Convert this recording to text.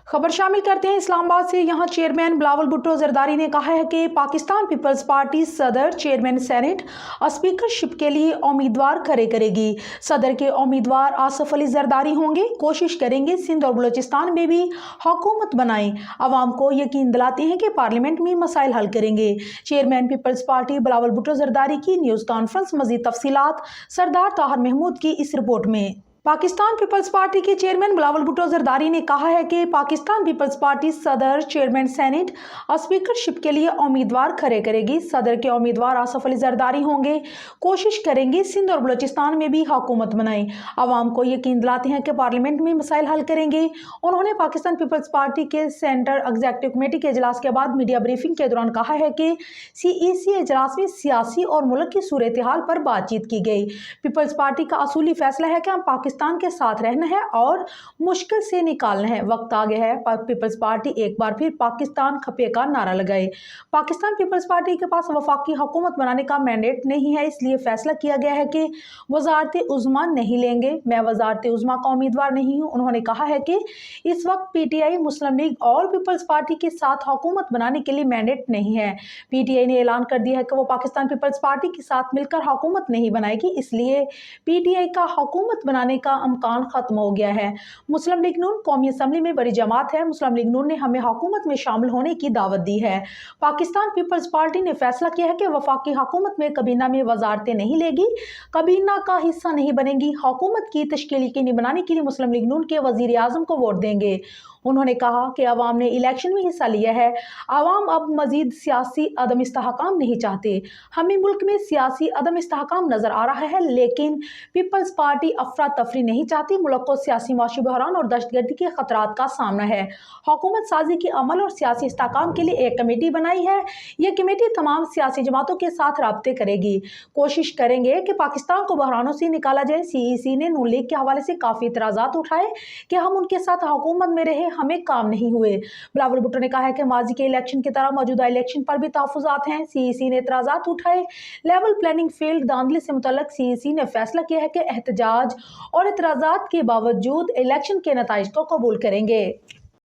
खबर शामिल करते हैं इस्लामाबाद से। यहां चेयरमैन बिलावल भुट्टो जरदारी ने कहा है कि पाकिस्तान पीपल्स पार्टी सदर, चेयरमैन सेनेट और स्पीकरशिप के लिए उम्मीदवार खड़े करेगी। सदर के उम्मीदवार आसफ अली जरदारी होंगे। कोशिश करेंगे सिंध और बलूचिस्तान में भी हुकूमत बनाएं। आवाम को यकीन दिलाते हैं कि पार्लियामेंट में मसाइल हल करेंगे। Chairman Peoples Party Bilawal Bhutto Zardari की न्यूज़ कॉन्फ्रेंस। मजीद तफसीलात सरदार ताहर महमूद की इस रिपोर्ट में। पाकिस्तान पीपल्स पार्टी के चेयरमैन बिलावल भुट्टो जरदारी ने कहा है कि पाकिस्तान पीपल्स पार्टी सदर, चेयरमैन सेनेट और स्पीकरशिप के लिए उम्मीदवार खड़े करेगी। सदर के उम्मीदवार आसफ अली जरदारी होंगे। कोशिश करेंगे सिंध और बलूचिस्तान में भी हुकूमत बनाएं। आवाम को यकीन दिलाते हैं कि पार्लियामेंट में मसाइल हल करेंगे। उन्होंने पाकिस्तान पीपल्स पार्टी के सेंटर एग्जीक्यूटिव कमेटी के इजलास के बाद मीडिया ब्रीफिंग के दौरान कहा है कि CEC इजलास में सियासी और मुल्क की सूरत हाल पर बातचीत की गई। पीपल्स पार्टी का असूली फैसला है कि हम पाकिस्तान के साथ रहना है और मुश्किल से निकालना है। वक्त आ गया है पीपल्स पार्टी एक बार फिर पाकिस्तान खपे का नारा लगाए। पाकिस्तान पीपल्स पार्टी के पास वफाकी हुकूमत बनाने का मैंडेट नहीं है, इसलिए फैसला किया गया है कि वजारत उज़्मा नहीं लेंगे। मैं वजारत उज़्मा का उम्मीदवार नहीं हूँ। उन्होंने कहा है कि इस वक्त PTI, मुस्लिम लीग और पीपल्स पार्टी के साथ हुकूमत बनाने के लिए मैंडेट नहीं है। PTI ने ऐलान कर दिया है कि वो पाकिस्तान पीपल्स पार्टी के साथ मिलकर हुकूमत नहीं बनाएगी, इसलिए PTI का हुकूमत बनाने का अमकान खत्म हो गया है। मुस्लिम लीग नून कौमी असम्बली में बड़ी जमात है। मुस्लिम लीग नून ने हमें हुकूमत में शामिल होने की दावत दी है। पाकिस्तान पीपल्स पार्टी ने फैसला किया है कि वफाकी हुकूमत में कबीना में वजारतें नहीं लेगी, कबीना का हिस्सा नहीं बनेगी। हुकूमत की तश्कील यकीनी बनाने के लिए मुस्लिम लीग नून के वजीर आजम को वोट देंगे। उन्होंने कहा कि अवाम ने इलेक्शन में हिस्सा लिया है। अवाम अब मजीद सियासी अदम इस्तेहकाम नहीं चाहते। हमें मुल्क में सियासी अदम इस्तेहकाम नजर आ रहा है, लेकिन पीपल्स पार्टी अफरा तफरी नहीं चाहती। मुल्क को सियासी माशी बहरान और दहशतगर्दी के खतरात का सामना है। हुकूमत साजी के अमल और सियासी इस्तेहकाम के लिए एक कमेटी बनाई है। यह कमेटी तमाम सियासी जमातों के साथ राब्ते करेगी। कोशिश करेंगे कि पाकिस्तान को बहरानों से निकाला जाए। CEC ने नून लीग के हवाले से काफ़ी इतराज़ात उठाए कि हम उनके साथ हुकूमत में रहे, हमें काम नहीं हुए। बिलावल भुट्टो ने कहा है कि माजी के इलेक्शन की तरह मौजूदा इलेक्शन पर भी तहफ़्फ़ुज़ात हैं। CEC ने इतराज़ात उठाए। लेवल प्लानिंग फील्ड धांधली से मुतल्लिक CEC ने फैसला किया है कि एहतजाज और इतराज़ात के बावजूद इलेक्शन के नताइज को कबूल करेंगे।